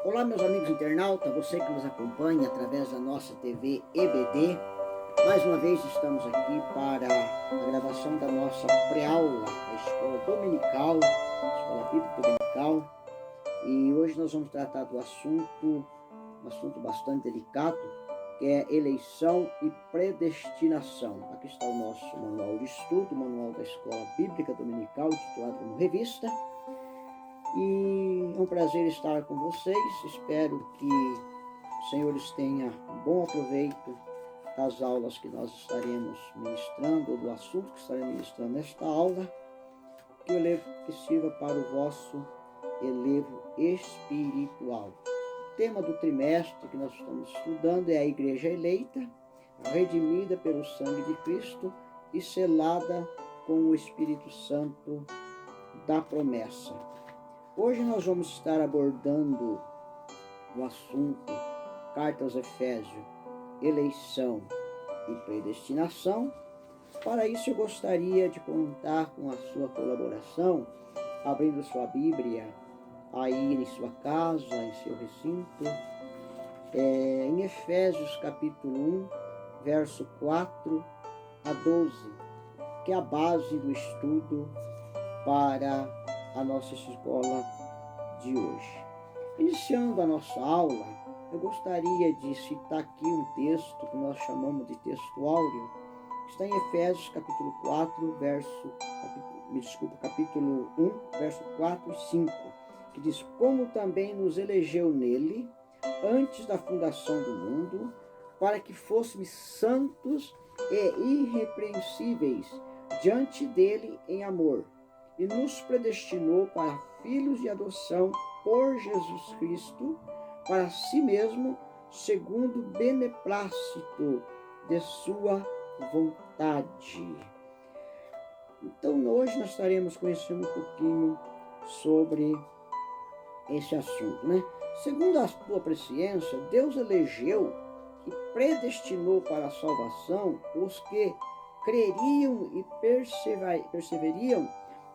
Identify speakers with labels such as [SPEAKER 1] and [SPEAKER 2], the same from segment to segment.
[SPEAKER 1] Olá, meus amigos internautas, você que nos acompanha através da nossa TV EBD. Mais uma vez estamos aqui para a gravação da nossa pré-aula da Escola Dominical, Escola Bíblica Dominical. E hoje nós vamos tratar do assunto, um assunto bastante delicado, que é eleição e predestinação. Aqui está o nosso manual de estudo, o manual da Escola Bíblica Dominical, titulado como Revista. E é um prazer estar com vocês. Espero que os senhores tenham um bom aproveito das aulas que nós estaremos ministrando, ou do assunto que estaremos ministrando nesta aula, que sirva para o vosso elevo espiritual. O tema do trimestre que nós estamos estudando é a Igreja eleita, redimida pelo sangue de Cristo e selada com o Espírito Santo da promessa. Hoje nós vamos estar abordando o assunto Carta aos Efésios, eleição e predestinação. Para isso eu gostaria de contar com a sua colaboração, abrindo sua Bíblia aí em sua casa, em seu recinto, em Efésios capítulo 1, verso 4 a 12, que é a base do estudo para a nossa escola de hoje. Iniciando a nossa aula, eu gostaria de citar aqui um texto que nós chamamos de texto áureo, que está em Efésios capítulo 4, capítulo 1, verso 4 e 5, que diz: como também nos elegeu nele, antes da fundação do mundo, para que fôssemos santos e irrepreensíveis diante dele em amor, e nos predestinou para filhos de adoção por Jesus Cristo, para si mesmo, segundo o beneplácito de sua vontade. Então, hoje nós estaremos conhecendo um pouquinho sobre esse assunto, né? Segundo a sua presciência, Deus elegeu e predestinou para a salvação os que creriam e perseveriam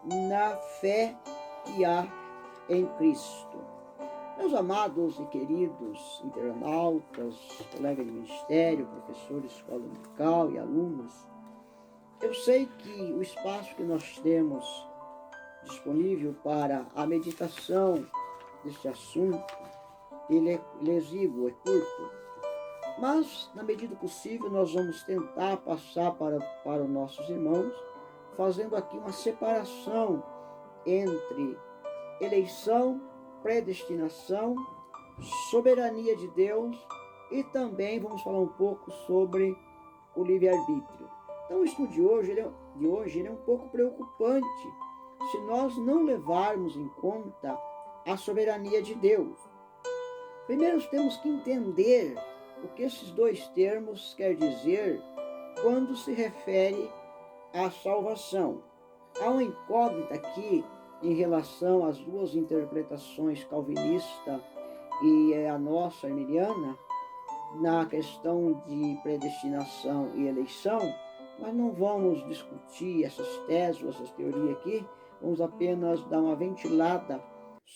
[SPEAKER 1] na fé que há em Cristo. Meus amados e queridos internautas, colegas de ministério, professores de escola dominical e alunos, eu sei que o espaço que nós temos disponível para a meditação deste assunto, ele é exíguo, é curto, mas na medida possível nós vamos tentar passar para os nossos irmãos, fazendo aqui uma separação entre eleição, predestinação, soberania de Deus, e também vamos falar um pouco sobre o livre-arbítrio. Então o estudo de hoje ele é um pouco preocupante se nós não levarmos em conta a soberania de Deus. Primeiro temos que entender o que esses dois termos querem dizer quando se refere à salvação. Há uma incógnita aqui em relação às duas interpretações calvinista e a nossa arminiana na questão de predestinação e eleição. Mas não vamos discutir essas teses, essas teorias aqui, vamos apenas dar uma ventilada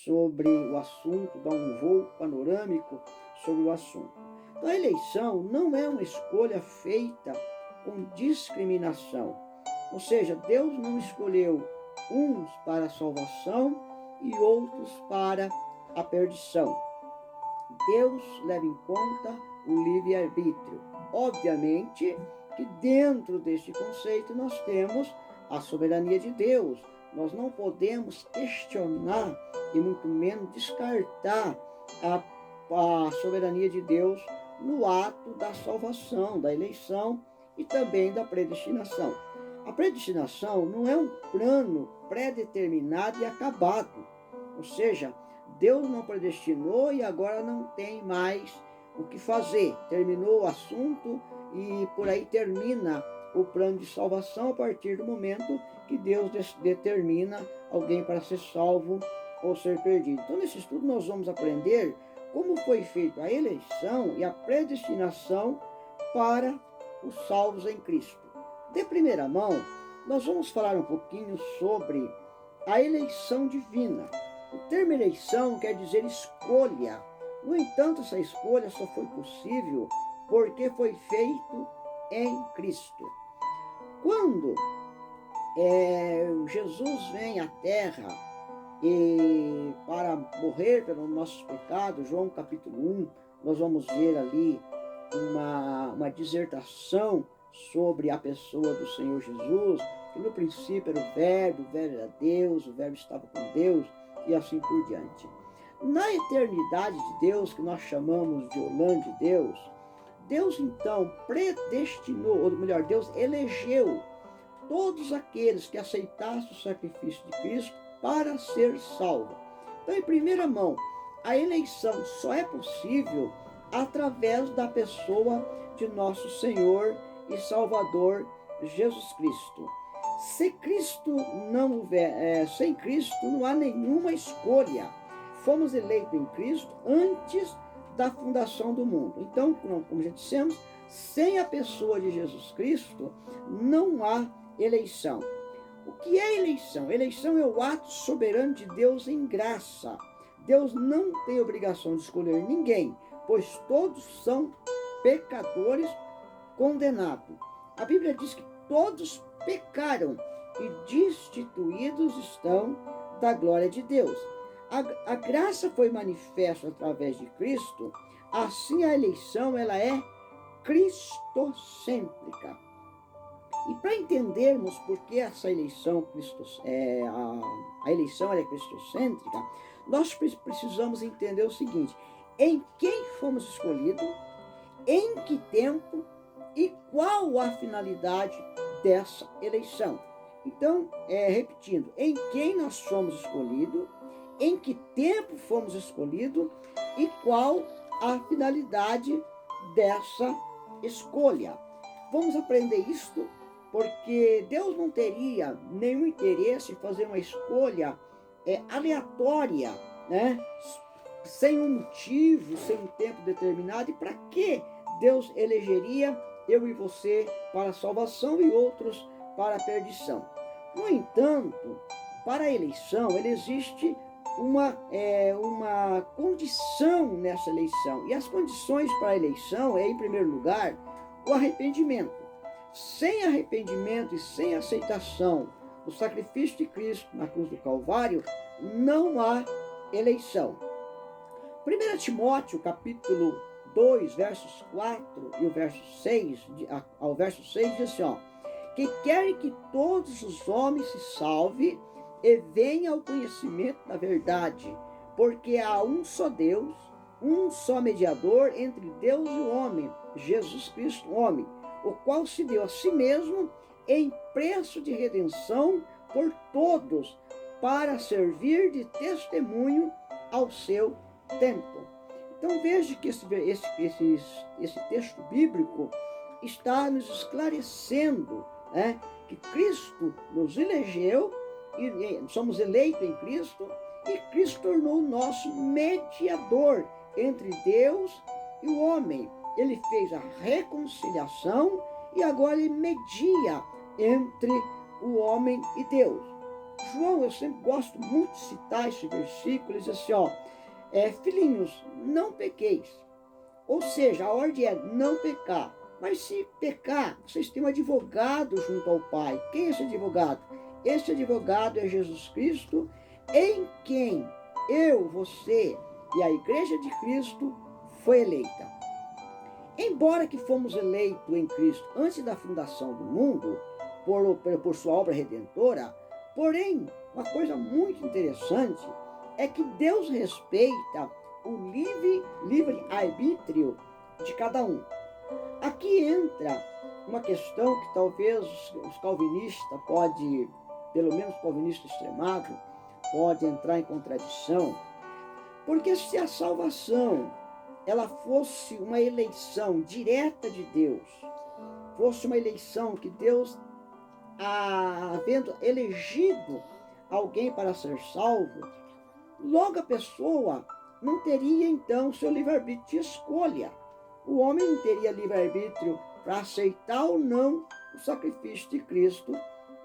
[SPEAKER 1] sobre o assunto, dar um voo panorâmico sobre o assunto. Então, a eleição não é uma escolha feita com discriminação. Ou seja, Deus não escolheu uns para a salvação e outros para a perdição. Deus leva em conta o livre-arbítrio. Obviamente que dentro deste conceito nós temos a soberania de Deus. Nós não podemos questionar e muito menos descartar a soberania de Deus no ato da salvação, da eleição e também da predestinação. A predestinação não é um plano pré-determinado e acabado. Ou seja, Deus não predestinou e agora não tem mais o que fazer. Terminou o assunto e por aí termina o plano de salvação a partir do momento que Deus determina alguém para ser salvo ou ser perdido. Então, nesse estudo nós vamos aprender como foi feita a eleição e a predestinação para os salvos em Cristo. De primeira mão, nós vamos falar um pouquinho sobre a eleição divina. O termo eleição quer dizer escolha, No entanto, essa escolha só foi possível porque foi feito em Cristo. Quando Jesus vem à terra e para morrer pelos nossos pecados, João capítulo 1, nós vamos ver ali uma dissertação sobre a pessoa do Senhor Jesus, que no princípio era o Verbo era Deus, o Verbo estava com Deus, e assim por diante. Na eternidade de Deus, que nós chamamos de Olã de Deus, Deus então predestinou, ou melhor, Deus elegeu todos aqueles que aceitassem o sacrifício de Cristo para ser salvo. Então, em primeira mão, a eleição só é possível através da pessoa de nosso Senhor e Salvador Jesus Cristo. Se Cristo não houver, sem Cristo não há nenhuma escolha. Fomos eleitos em Cristo antes da fundação do mundo. Então, como já dissemos, sem a pessoa de Jesus Cristo não há eleição. O que é eleição? Eleição é o ato soberano de Deus em graça. Deus não tem obrigação de escolher ninguém, pois todos são pecadores condenados. A Bíblia diz que todos pecaram e destituídos estão da glória de Deus. A graça foi manifesta através de Cristo, assim a eleição ela é cristocêntrica. E para entendermos por que essa eleição a eleição é cristocêntrica, nós precisamos entender o seguinte: em quem fomos escolhidos, em que tempo e qual a finalidade dessa eleição. Então, repetindo, em quem nós fomos escolhidos, em que tempo fomos escolhidos e qual a finalidade dessa escolha. Vamos aprender isto porque Deus não teria nenhum interesse em fazer uma escolha aleatória, né? Sem um motivo, sem um tempo determinado. E para que Deus elegeria eu e você para a salvação e outros para a perdição? No entanto, para a eleição, existe uma condição nessa eleição. E as condições para a eleição em primeiro lugar, o arrependimento. Sem arrependimento e sem aceitação do sacrifício de Cristo na cruz do Calvário, não há eleição. 1 Timóteo, capítulo 2, versos 4 e o verso 6, ao verso 6, diz assim, que quer que todos os homens se salvem e venham ao conhecimento da verdade, porque há um só Deus, um só mediador entre Deus e o homem, Jesus Cristo, homem, o qual se deu a si mesmo em preço de redenção por todos, para servir de testemunho ao seu tempo. Então veja que esse texto bíblico está nos esclarecendo, né, que Cristo nos elegeu, e somos eleitos em Cristo, e Cristo tornou o nosso mediador entre Deus e o homem. Ele fez a reconciliação e agora ele media entre o homem e Deus. João, eu sempre gosto muito de citar esse versículo, ele diz assim, filhinhos, não pequeis. Ou seja, a ordem é não pecar. Mas se pecar, vocês têm um advogado junto ao Pai. Quem é esse advogado? Esse advogado é Jesus Cristo, em quem eu, você e a Igreja de Cristo foi eleita. Embora que fomos eleitos em Cristo antes da fundação do mundo, por sua obra redentora, porém, uma coisa muito interessante é que Deus respeita o livre arbítrio de cada um. Aqui entra uma questão que talvez os calvinistas pelo menos o calvinista extremado, pode entrar em contradição, porque se a salvação ela fosse uma eleição direta de Deus, fosse uma eleição que Deus, havendo elegido alguém para ser salvo, logo a pessoa não teria então seu livre-arbítrio de escolha. O homem não teria livre-arbítrio para aceitar ou não o sacrifício de Cristo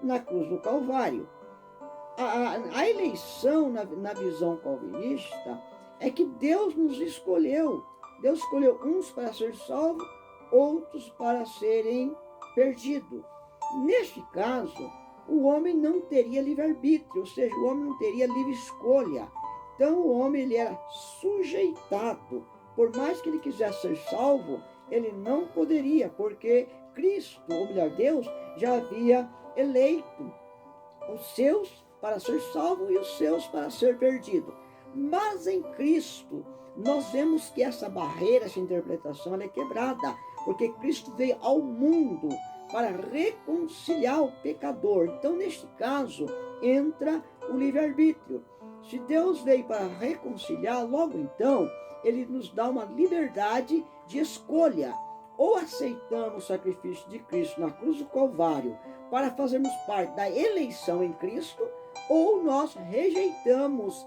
[SPEAKER 1] na cruz do Calvário. A eleição, na visão calvinista, é que Deus nos escolheu. Deus escolheu uns para ser salvos, outros para serem perdidos. Neste caso, o homem não teria livre-arbítrio, ou seja, o homem não teria livre escolha. Então, o homem ele era sujeitado. Por mais que ele quisesse ser salvo, ele não poderia, porque Cristo, ou melhor, Deus, já havia eleito os seus para ser salvo e os seus para ser perdido. Mas em Cristo, nós vemos que essa barreira, essa interpretação, ela é quebrada, porque Cristo veio ao mundo para reconciliar o pecador. Então, neste caso, entra o livre-arbítrio. Se Deus veio para reconciliar, logo então, ele nos dá uma liberdade de escolha. Ou aceitamos o sacrifício de Cristo na cruz do Calvário para fazermos parte da eleição em Cristo, ou nós rejeitamos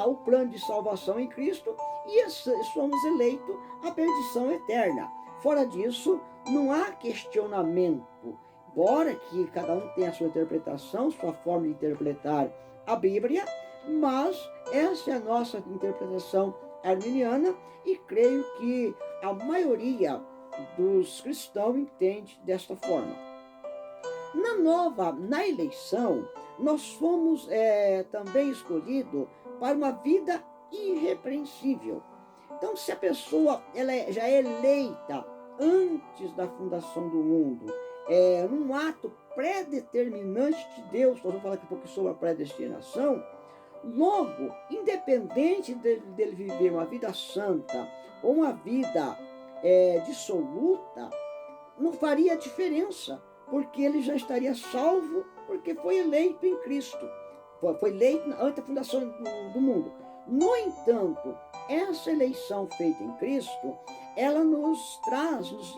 [SPEAKER 1] o plano de salvação em Cristo e somos eleitos à perdição eterna. Fora disso, não há questionamento. Embora que cada um tenha a sua interpretação, sua forma de interpretar a Bíblia, mas essa é a nossa interpretação arminiana e creio que a maioria dos cristãos entende desta forma. Na eleição, nós fomos também escolhidos para uma vida irrepreensível. Então, se a pessoa já é eleita antes da fundação do mundo, num ato predeterminante de Deus, nós vamos falar daqui a pouco sobre a predestinação, logo, independente dele viver uma vida santa ou uma vida dissoluta, não faria diferença, porque ele já estaria salvo, porque foi eleito em Cristo. Foi eleito antes da fundação do mundo. No entanto, essa eleição feita em Cristo, ela nos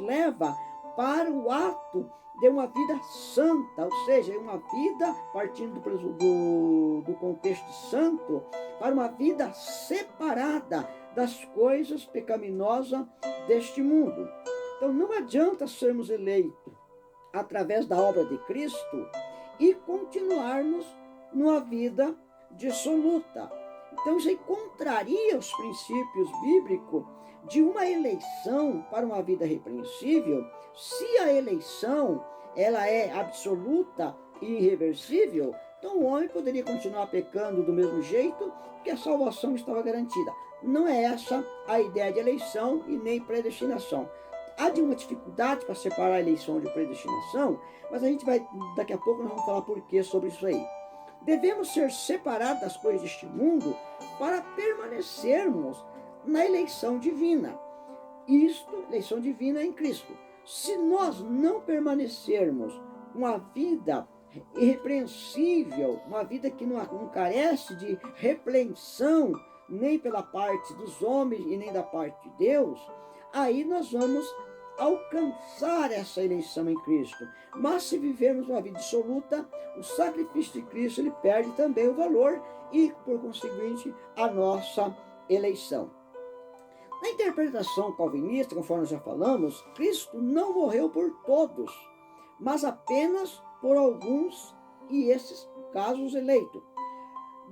[SPEAKER 1] leva para o ato de uma vida santa, ou seja, uma vida, partindo do contexto santo, para uma vida separada das coisas pecaminosas deste mundo. Então não adianta sermos eleitos através da obra de Cristo e continuarmos numa vida dissoluta. Então isso aí contraria os princípios bíblicos de uma eleição para uma vida repreensível. Se a eleição ela é absoluta e irreversível, então o homem poderia continuar pecando do mesmo jeito, porque a salvação estava garantida. Não é essa a ideia de eleição e nem predestinação. Há de uma dificuldade para separar a eleição de predestinação, mas a gente vai, daqui a pouco nós vamos falar por que sobre isso aí. Devemos ser separados das coisas deste mundo para permanecermos na eleição divina. Isto, eleição divina em Cristo. Se nós não permanecermos uma vida irrepreensível, uma vida que não carece de repreensão, nem pela parte dos homens e nem da parte de Deus, aí nós vamos alcançar essa eleição em Cristo. Mas se vivermos uma vida dissoluta, o sacrifício de Cristo ele perde também o valor e, por conseguinte, a nossa eleição. Na interpretação calvinista, conforme já falamos, Cristo não morreu por todos, mas apenas por alguns e esses casos eleitos.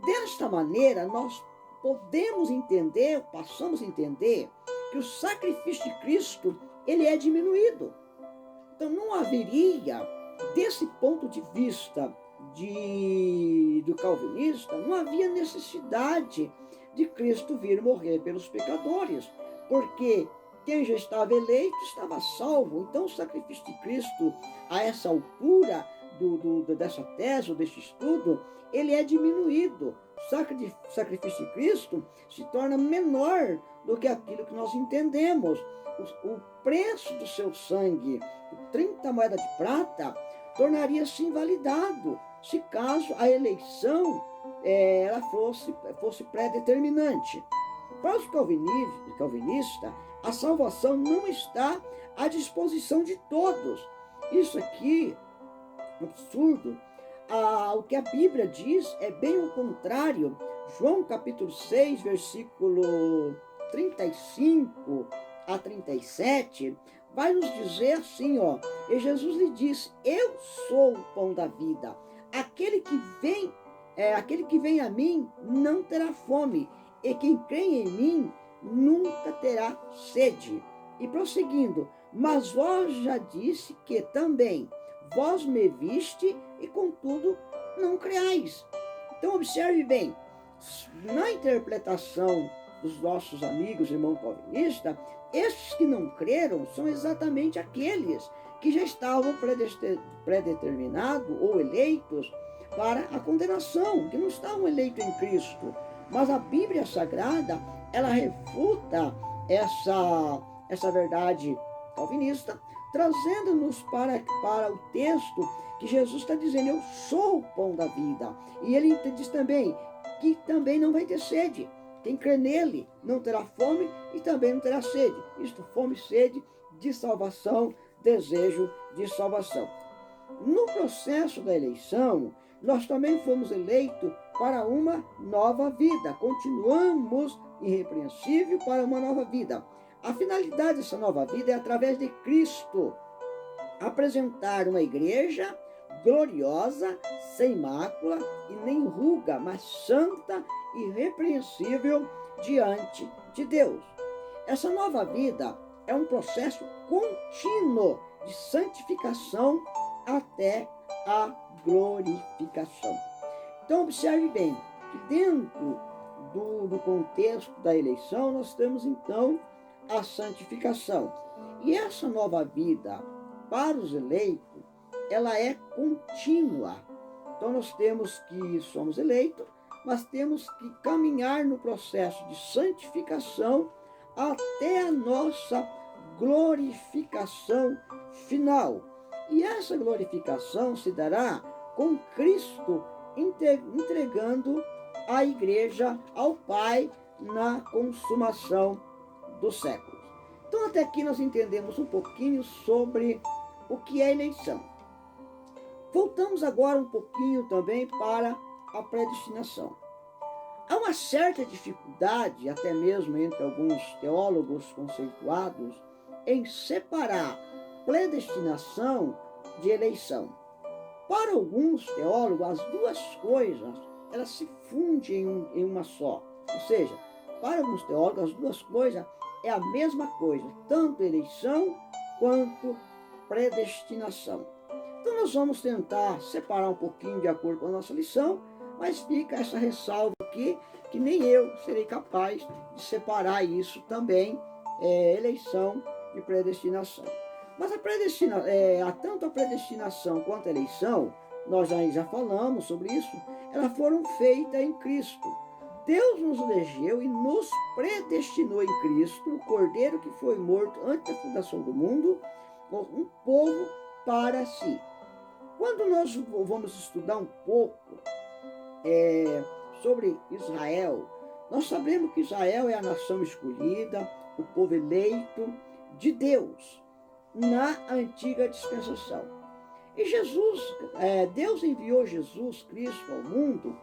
[SPEAKER 1] Desta maneira, nós passamos a entender que o sacrifício de Cristo ele é diminuído. Então não haveria, desse ponto de vista do calvinista, não havia necessidade de Cristo vir morrer pelos pecadores, porque quem já estava eleito estava salvo. Então o sacrifício de Cristo, a essa altura dessa tese ou desse estudo, ele é diminuído. O sacrifício de Cristo se torna menor do que aquilo que nós entendemos. O preço do seu sangue, 30 moedas de prata, tornaria-se invalidado se caso a eleição ela fosse pré-determinante. Para os calvinistas, a salvação não está à disposição de todos. Isso aqui, absurdo. O que a Bíblia diz é bem o contrário. João capítulo 6, versículo 35 a 37, vai nos dizer assim, e Jesus lhe disse: eu sou o pão da vida. Aquele que vem a mim não terá fome, e quem crê em mim nunca terá sede. E prosseguindo, mas vós já disse que também vós me viste e contudo não creais. Então observe bem, na interpretação dos nossos amigos, irmãos calvinistas, esses que não creram são exatamente aqueles que já estavam predeterminados ou eleitos para a condenação, que não estavam eleitos em Cristo. Mas a Bíblia Sagrada, ela refuta essa verdade calvinista, trazendo-nos para o texto que Jesus está dizendo, eu sou o pão da vida. E ele diz também que também não vai ter sede. Quem crê nele não terá fome e também não terá sede. Isto, fome e sede de salvação, desejo de salvação. No processo da eleição, nós também fomos eleitos para uma nova vida. Continuamos irrepreensível para uma nova vida. A finalidade dessa nova vida é, através de Cristo, apresentar uma igreja gloriosa, sem mácula e nem ruga, mas santa e irrepreensível diante de Deus. Essa nova vida é um processo contínuo de santificação até a glorificação. Então, observe bem que dentro do contexto da eleição, nós temos então a santificação. E essa nova vida para os eleitos, ela é contínua. Então nós temos que somos eleitos, mas temos que caminhar no processo de santificação até a nossa glorificação final. E essa glorificação se dará com Cristo entregando a igreja ao Pai na consumação dos séculos. Então até aqui nós entendemos um pouquinho sobre o que é eleição. Voltamos agora um pouquinho também para a predestinação. Há uma certa dificuldade, até mesmo entre alguns teólogos conceituados, em separar predestinação de eleição. Para alguns teólogos, as duas coisas elas se fundem em uma só. Ou seja, para alguns teólogos, as duas coisas é a mesma coisa, tanto eleição quanto predestinação. Então nós vamos tentar separar um pouquinho de acordo com a nossa lição, mas fica essa ressalva aqui, que nem eu serei capaz de separar isso também, eleição e predestinação. Mas tanto a predestinação quanto a eleição, nós já falamos sobre isso, elas foram feitas em Cristo. Deus nos elegeu e nos predestinou em Cristo, o Cordeiro que foi morto antes da fundação do mundo, um povo para si. Quando nós vamos estudar um pouco sobre Israel, nós sabemos que Israel é a nação escolhida, o povo eleito de Deus na antiga dispensação. E Deus enviou Jesus Cristo ao mundo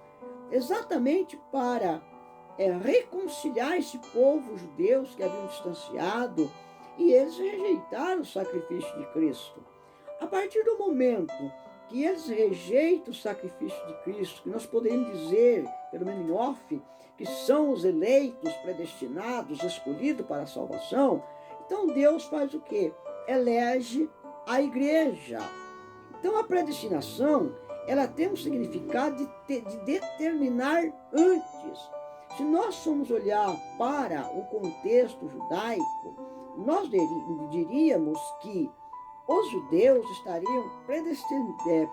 [SPEAKER 1] exatamente para reconciliar esse povo judeu que haviam distanciado, e eles rejeitaram o sacrifício de Cristo. A partir do momento que eles rejeitam o sacrifício de Cristo, que nós podemos dizer, pelo menos em off, que são os eleitos, predestinados, escolhidos para a salvação, então Deus faz o quê? Elege a igreja. Então a predestinação, ela tem um significado de determinar antes. Se nós formos olhar para o contexto judaico, nós diríamos que os judeus estariam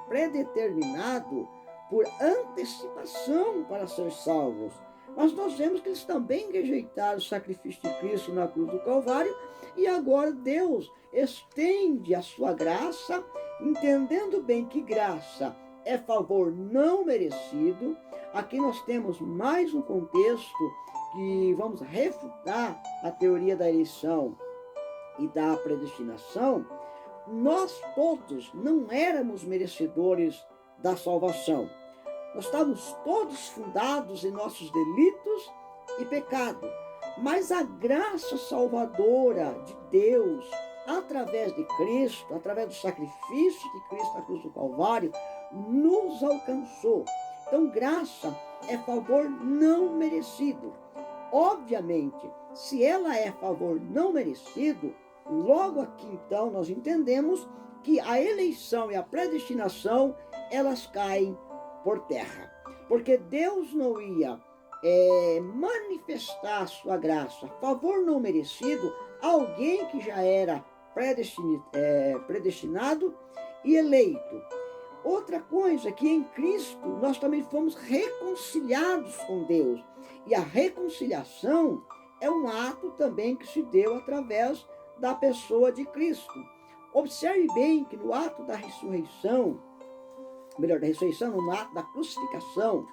[SPEAKER 1] predeterminados por antecipação para ser salvos. Mas nós vemos que eles também rejeitaram o sacrifício de Cristo na cruz do Calvário, e agora Deus estende a sua graça, entendendo bem que graça é favor não merecido. Aqui nós temos mais um contexto que vamos refutar a teoria da eleição e da predestinação. Nós todos não éramos merecedores da salvação. Nós estávamos todos fundados em nossos delitos e pecado. Mas a graça salvadora de Deus, através de Cristo, através do sacrifício de Cristo na cruz do Calvário, nos alcançou. Então, graça é favor não merecido. Obviamente, se ela é favor não merecido, logo aqui então nós entendemos que a eleição e a predestinação, elas caem por terra. Porque Deus não ia manifestar a sua graça, favor não merecido, a alguém que já era predestinado e eleito. Outra coisa é que em Cristo nós também fomos reconciliados com Deus. E a reconciliação é um ato também que se deu através da pessoa de Cristo. Observe bem que no ato da ressurreição, no ato da crucificação,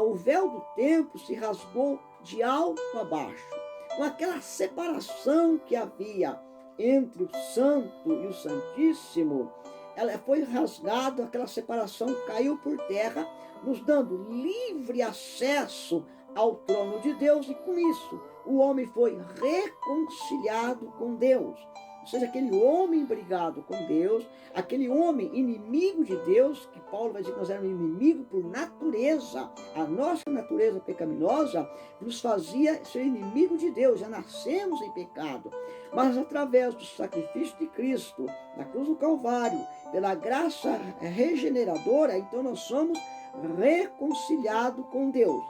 [SPEAKER 1] o véu do templo se rasgou de alto a baixo. Com aquela separação que havia entre o Santo e o Santíssimo, ela foi rasgada, aquela separação caiu por terra, nos dando livre acesso ao trono de Deus, e com isso o homem foi reconciliado com Deus. Ou seja, aquele homem brigado com Deus, aquele homem inimigo de Deus, que Paulo vai dizer que nós éramos inimigos por natureza, a nossa natureza pecaminosa nos fazia ser inimigo de Deus, já nascemos em pecado. Mas através do sacrifício de Cristo, na cruz do Calvário, pela graça regeneradora, então nós somos reconciliados com Deus.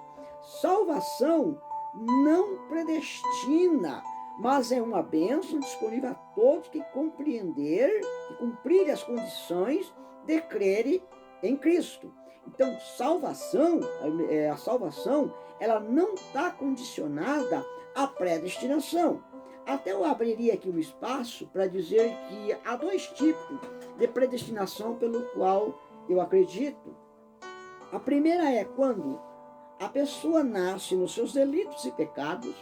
[SPEAKER 1] Salvação não predestina, mas é uma bênção disponível a todos que compreender e cumprir as condições de crerem em Cristo. Então, a salvação, ela não está condicionada à predestinação. Até eu abriria aqui um espaço para dizer que há dois tipos de predestinação pelo qual eu acredito. A primeira é quando a pessoa nasce nos seus delitos e pecados,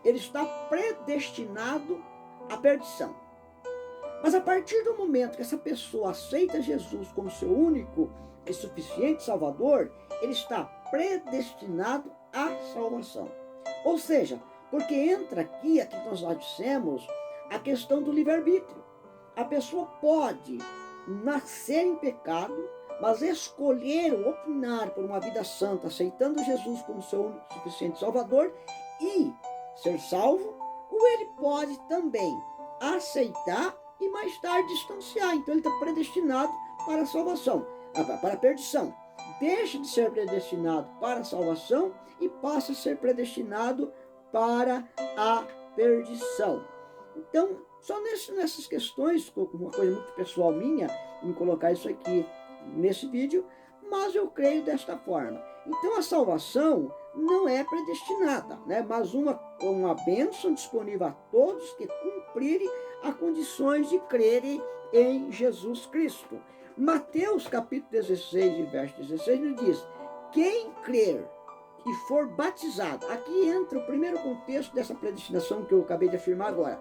[SPEAKER 1] ele está predestinado à perdição. Mas a partir do momento que essa pessoa aceita Jesus como seu único e suficiente Salvador, ele está predestinado à salvação. Ou seja, porque entra aqui que nós já dissemos, a questão do livre-arbítrio. A pessoa pode nascer em pecado, mas escolher ou optar por uma vida santa, aceitando Jesus como seu único e suficiente Salvador e ser salvo, ou ele pode também aceitar e mais tarde distanciar. Então ele está predestinado para a salvação, para a perdição. Deixa de ser predestinado para a salvação e passa a ser predestinado para a perdição. Então, só nessas questões, uma coisa muito pessoal minha, em colocar isso aqui nesse vídeo, mas eu creio desta forma. Então a salvação não é predestinada, né? Mas uma bênção disponível a todos que cumprirem as condições de crerem em Jesus Cristo. Mateus capítulo 16 e verso 16 nos diz: quem crer e for batizado, aqui entra o primeiro contexto dessa predestinação que eu acabei de afirmar agora.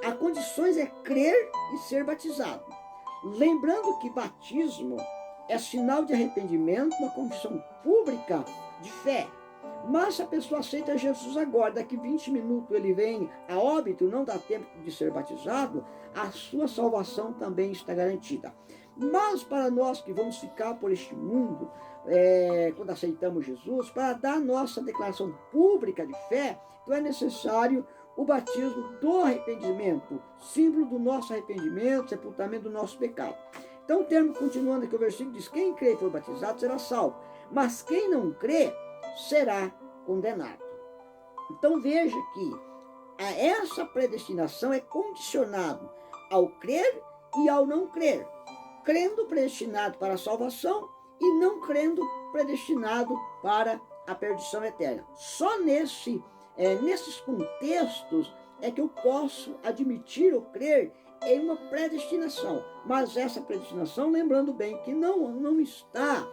[SPEAKER 1] A condições é crer e ser batizado. Lembrando que batismo é sinal de arrependimento, uma confissão pública de fé. Mas se a pessoa aceita Jesus agora, daqui 20 minutos ele vem a óbito, não dá tempo de ser batizado, a sua salvação também está garantida. Mas para nós que vamos ficar por este mundo, quando aceitamos Jesus, para dar nossa declaração pública de fé, então é necessário o batismo do arrependimento, símbolo do nosso arrependimento, sepultamento do nosso pecado. Então o termo, continuando aqui o versículo, diz: quem crê e for batizado será salvo, mas quem não crê será condenado. Então veja que essa predestinação é condicionado ao crer e ao não crer. Crendo predestinado para a salvação e não crendo predestinado para a perdição eterna. Só nesses contextos é que eu posso admitir ou crer em uma predestinação. Mas essa predestinação, lembrando bem que não está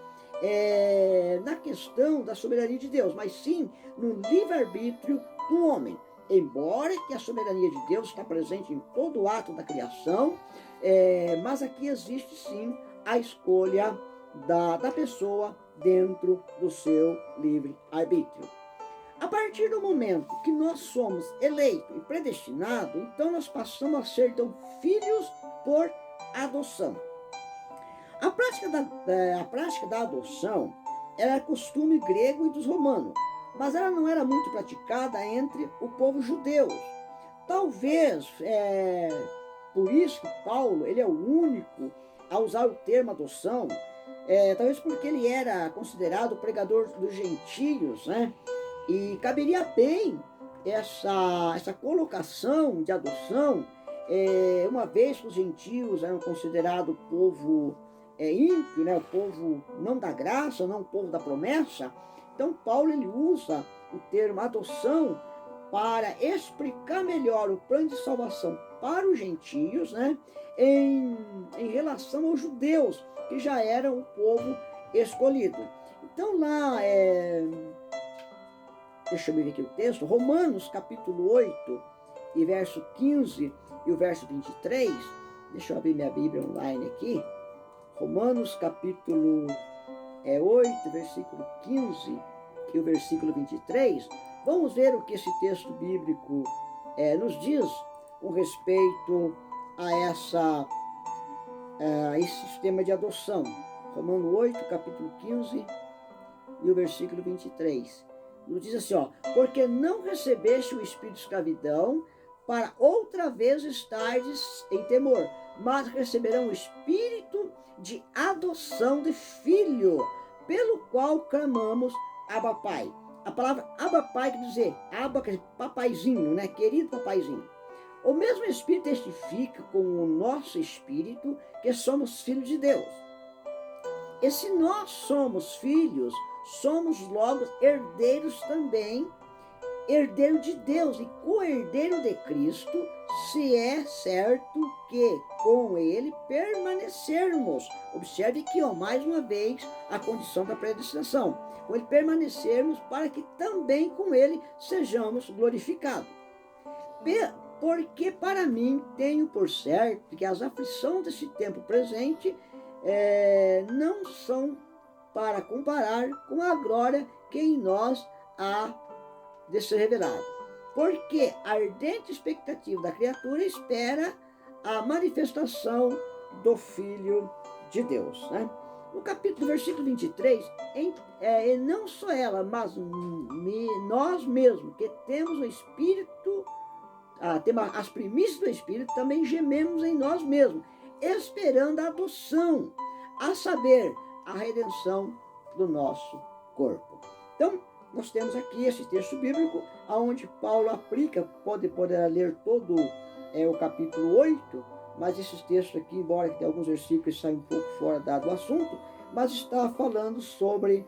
[SPEAKER 1] na questão da soberania de Deus, mas sim no livre-arbítrio do homem. Embora que a soberania de Deus está presente em todo o ato da criação, mas aqui existe sim a escolha da pessoa dentro do seu livre-arbítrio. A partir do momento que nós somos eleitos e predestinados, então nós passamos a ser então, filhos por adoção. A prática da adoção era costume grego e dos romanos, mas ela não era muito praticada entre o povo judeu. Talvez, por isso que Paulo, ele é o único a usar o termo adoção, talvez porque ele era considerado o pregador dos gentios, né? E caberia bem essa colocação de adoção, uma vez que os gentios eram considerados o povo ímpio, né? O povo não da graça, não o povo da promessa. Então Paulo ele usa o termo adoção para explicar melhor o plano de salvação para os gentios, né? em relação aos judeus, que já eram o povo escolhido. Então lá, deixa eu ver aqui o texto, Romanos capítulo 8 e verso 15 e o verso 23, deixa eu abrir minha Bíblia online aqui, Romanos capítulo 8, versículo 15 e o versículo 23, vamos ver o que esse texto bíblico nos diz com respeito a esse sistema de adoção. Romanos 8, capítulo 15 e o versículo 23. Nos diz assim, porque não recebeste o espírito de escravidão para outra vez estares em temor, mas receberão o espírito de adoção de filho, pelo qual clamamos Abba Pai. A palavra Abba Pai quer dizer, Abba quer dizer papaizinho, né? Querido papaizinho. O mesmo Espírito testifica com o nosso espírito que somos filhos de Deus. E se nós somos filhos, somos logo herdeiros também, herdeiro de Deus e co-herdeiro de Cristo, se é certo que com ele permanecermos. Observe que, mais uma vez, a condição da predestinação. Com ele permanecermos para que também com ele sejamos glorificados. Porque para mim tenho por certo que as aflições desse tempo presente não são para comparar com a glória que em nós há de ser revelado. Porque a ardente expectativa da criatura espera a manifestação do Filho de Deus, né? No capítulo, versículo 23, não só ela, mas nós mesmos, que temos o Espírito, temos as primícias do Espírito, também gememos em nós mesmos, esperando a adoção, a saber, a redenção do nosso corpo. Então, nós temos aqui esse texto bíblico, onde Paulo aplica, poderá ler todo o capítulo 8, mas esses textos aqui, embora que tenha alguns versículos saiam um pouco fora do assunto, mas está falando sobre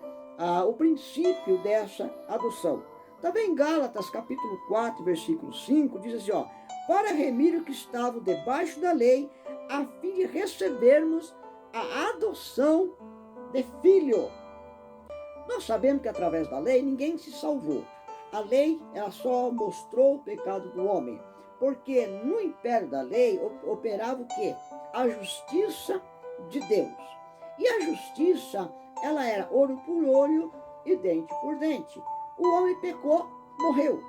[SPEAKER 1] o princípio dessa adoção. Também em Gálatas, capítulo 4, versículo 5, diz assim, para remir o que estava debaixo da lei, a fim de recebermos a adoção de filho. Nós sabemos que através da lei ninguém se salvou. A lei, ela só mostrou o pecado do homem, porque no império da lei operava o quê? A justiça de Deus. E a justiça, ela era olho por olho e dente por dente. O homem pecou, morreu.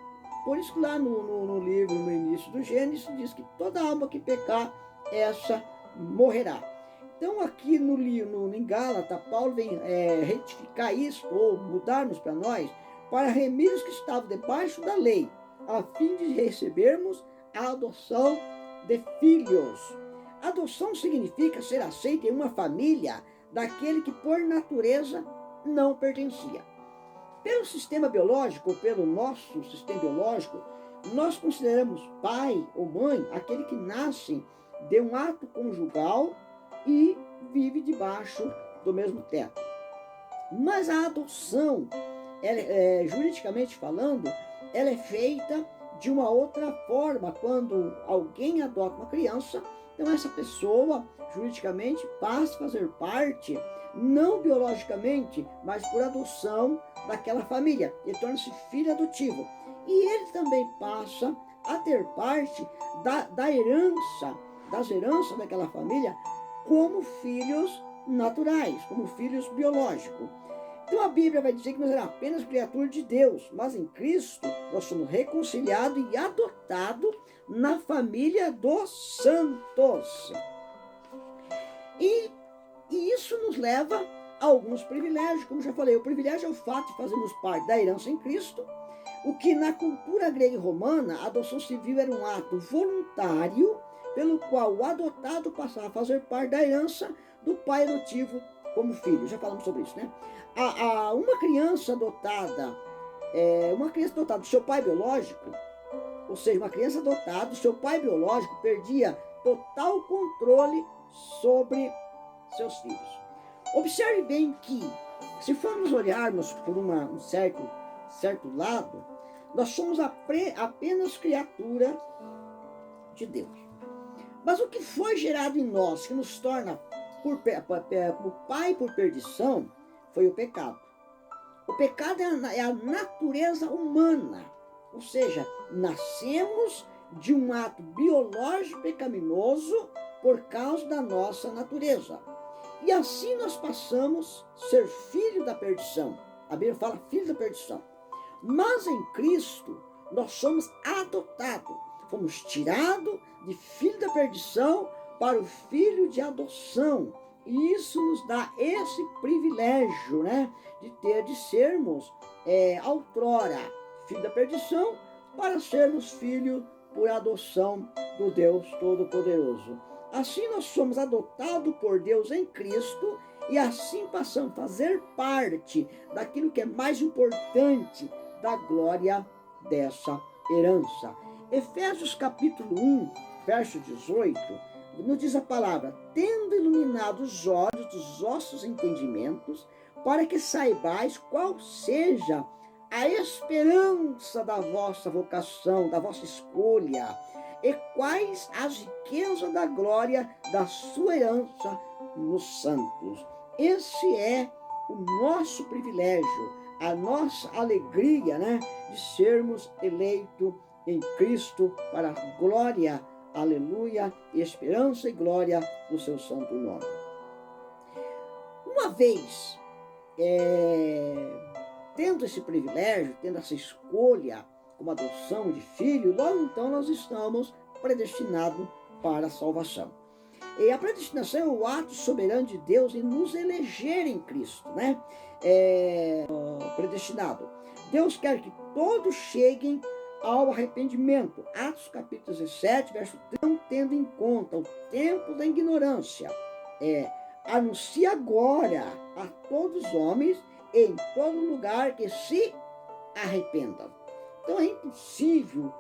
[SPEAKER 1] Por isso que lá no livro, no início do Gênesis, diz que toda alma que pecar, essa morrerá. Então aqui em Gálatas, Paulo vem retificar isso, ou mudar-nos para nós, para remir os que estavam debaixo da lei, a fim de recebermos a adoção de filhos. Adoção significa ser aceito em uma família daquele que por natureza não pertencia. Pelo sistema biológico, pelo nosso sistema biológico, nós consideramos pai ou mãe aquele que nasce de um ato conjugal e vive debaixo do mesmo teto. Mas a adoção, juridicamente falando, ela é feita de uma outra forma. Quando alguém adota uma criança, então essa pessoa, juridicamente, passa a fazer parte, não biologicamente, mas por adoção daquela família. Ele torna-se filho adotivo. E ele também passa a ter parte das heranças daquela família, como filhos naturais, como filhos biológicos. Então a Bíblia vai dizer que nós éramos apenas criaturas de Deus, mas em Cristo nós somos reconciliados e adotados na família dos santos. E isso nos leva alguns privilégios, como já falei. O privilégio é o fato de fazermos parte da herança em Cristo, o que na cultura grega e romana, a adoção civil era um ato voluntário pelo qual o adotado passava a fazer parte da herança do pai adotivo como filho. Já falamos sobre isso, né? Uma criança adotada do seu pai biológico, ou seja, uma criança adotada do seu pai biológico perdia total controle sobre seus filhos. Observe bem que, se formos olharmos por um certo lado, nós somos apenas criatura de Deus. Mas o que foi gerado em nós, que nos torna o pai por perdição, foi o pecado. O pecado é a natureza humana, ou seja, nascemos de um ato biológico pecaminoso por causa da nossa natureza. E assim nós passamos a ser filho da perdição. A Bíblia fala filho da perdição. Mas em Cristo nós somos adotados. Fomos tirados de filho da perdição para o filho de adoção. E isso nos dá esse privilégio, né, de sermos outrora filho da perdição para sermos filho por adoção do Deus Todo-Poderoso. Assim nós somos adotados por Deus em Cristo e assim passamos a fazer parte daquilo que é mais importante da glória dessa herança. Efésios capítulo 1, verso 18, nos diz a palavra: tendo iluminado os olhos dos vossos entendimentos, para que saibais qual seja a esperança da vossa vocação, da vossa escolha, e quais as riquezas da glória da sua herança nos santos. Esse é o nosso privilégio, a nossa alegria, né, de sermos eleitos em Cristo para a glória, aleluia, esperança e glória do seu santo nome. Uma vez tendo esse privilégio, tendo essa escolha como adoção de filho, logo então nós estamos predestinados para a salvação. E a predestinação é o ato soberano de Deus em nos eleger em Cristo, né? Predestinado. Deus quer que todos cheguem ao arrependimento. Atos capítulo 17, verso 3, não tendo em conta o tempo da ignorância. Anuncia agora a todos os homens em todo lugar que se arrependam. Então é impossível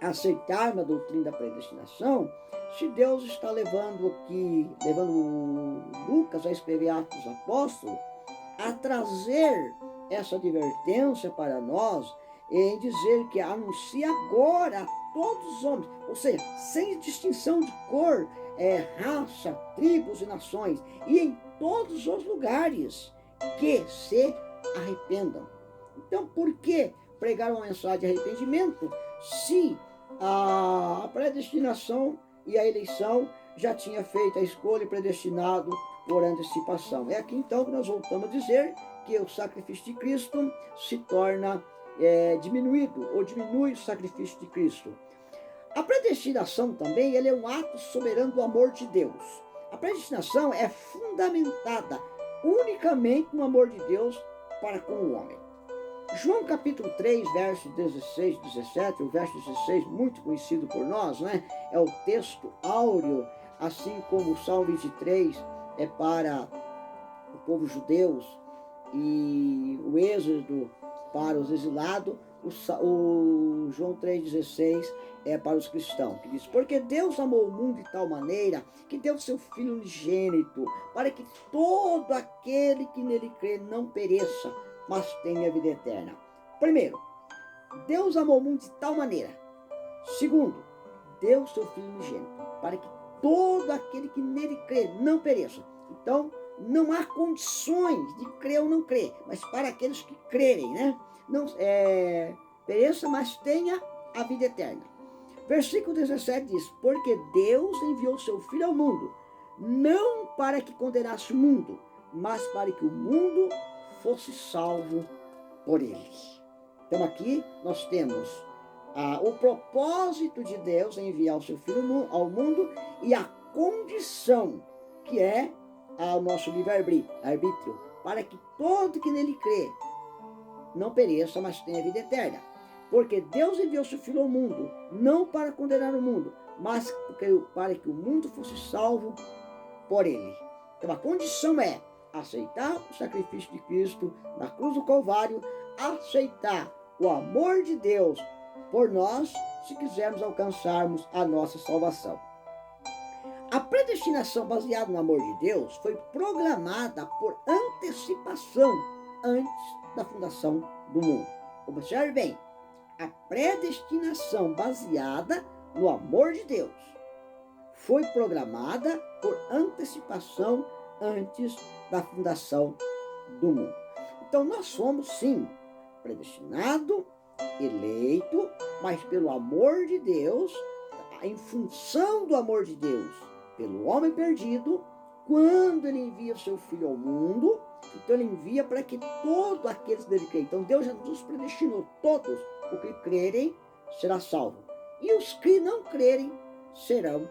[SPEAKER 1] aceitar uma doutrina da predestinação se Deus está levando Lucas a escrever Atos dos Apóstolos, a trazer essa advertência para nós, em dizer que anuncia agora a todos os homens, ou seja, sem distinção de cor, raça, tribos e nações, e em todos os lugares que se arrependam. Então, por que pregar uma mensagem de arrependimento se a predestinação e a eleição já tinha feito a escolha e predestinado por antecipação? É aqui então que nós voltamos a dizer que o sacrifício de Cristo se torna diminuído, ou diminui o sacrifício de Cristo. A predestinação também é um ato soberano do amor de Deus. A predestinação é fundamentada unicamente no amor de Deus para com o homem. João capítulo 3, verso 16 e 17, o verso 16, muito conhecido por nós, né? É o texto áureo, assim como o Salmo 23 é para o povo judeu e o Êxodo para os exilados, o João 3,16 é para os cristãos, que diz: porque Deus amou o mundo de tal maneira que deu seu Filho unigênito, para que todo aquele que nele crê não pereça, mas tenha vida eterna. Primeiro, Deus amou o mundo de tal maneira. Segundo, deu seu Filho unigênito, para que todo aquele que nele crê não pereça. Então, não há condições de crer ou não crer, mas para aqueles que crerem, né? Não pereça, mas tenha a vida eterna. Versículo 17 diz: porque Deus enviou seu Filho ao mundo, não para que condenasse o mundo, mas para que o mundo fosse salvo por ele. Então aqui nós temos o propósito de Deus em enviar o seu Filho ao mundo e a condição que é ao nosso livre-arbítrio, para que todo que nele crê não pereça, mas tenha vida eterna. Porque Deus enviou seu Filho ao mundo, não para condenar o mundo, mas para que o mundo fosse salvo por ele. Então a condição é aceitar o sacrifício de Cristo na cruz do Calvário, aceitar o amor de Deus por nós, se quisermos alcançarmos a nossa salvação. A predestinação baseada no amor de Deus foi programada por antecipação antes da fundação do mundo. Observe bem, a predestinação baseada no amor de Deus foi programada por antecipação antes da fundação do mundo. Então nós somos sim predestinado, eleito, mas pelo amor de Deus, em função do amor de Deus, pelo homem perdido, quando ele envia o seu Filho ao mundo, então ele envia para que todos aqueles dele creem. Então Deus já nos predestinou, todos os que crerem será salvo. E os que não crerem serão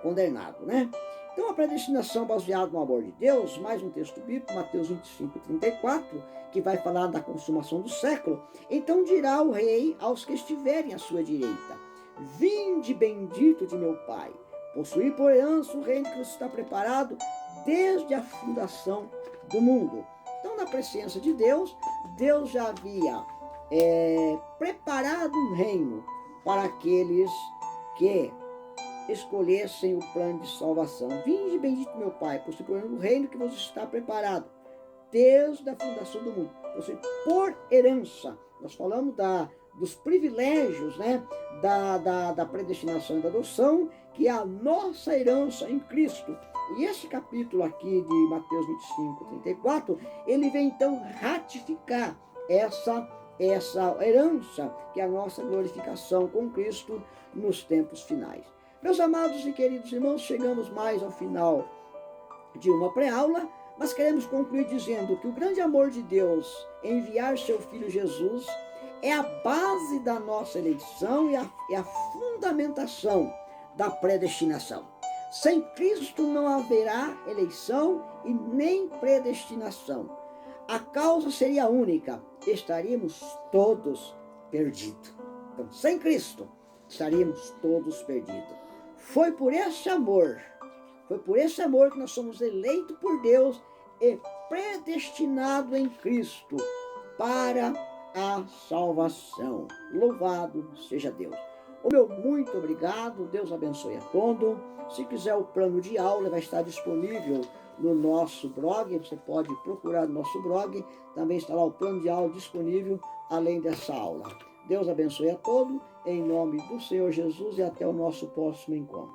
[SPEAKER 1] condenados, né? Então a predestinação baseada no amor de Deus, mais um texto bíblico, Mateus 25:34, que vai falar da consumação do século. Então dirá o rei aos que estiverem à sua direita: vinde bendito de meu Pai, possuir por herança o reino que está preparado desde a fundação do mundo. Então, na presença de Deus, Deus já havia preparado um reino para aqueles que escolhessem o plano de salvação. Vinde bendito meu Pai, possuir por herança o reino que vos está preparado desde a fundação do mundo. Possuir por herança. Nós falamos dos privilégios, né, da predestinação e da adoção, que é a nossa herança em Cristo. E esse capítulo aqui de Mateus 25:34, ele vem então ratificar essa herança, que é a nossa glorificação com Cristo nos tempos finais. Meus amados e queridos irmãos, chegamos mais ao final de uma pré-aula, mas queremos concluir dizendo que o grande amor de Deus em enviar seu Filho Jesus é a base da nossa eleição e a fundamentação da predestinação. Sem Cristo não haverá eleição e nem predestinação. A causa seria única: estaríamos todos perdidos. Então, sem Cristo, estaríamos todos perdidos. Foi por esse amor que nós somos eleitos por Deus e predestinados em Cristo para a salvação. Louvado seja Deus. O meu muito obrigado, Deus abençoe a todos. Se quiser o plano de aula, vai estar disponível no nosso blog, você pode procurar no nosso blog, também está lá o plano de aula disponível, além dessa aula. Deus abençoe a todos, em nome do Senhor Jesus, e até o nosso próximo encontro.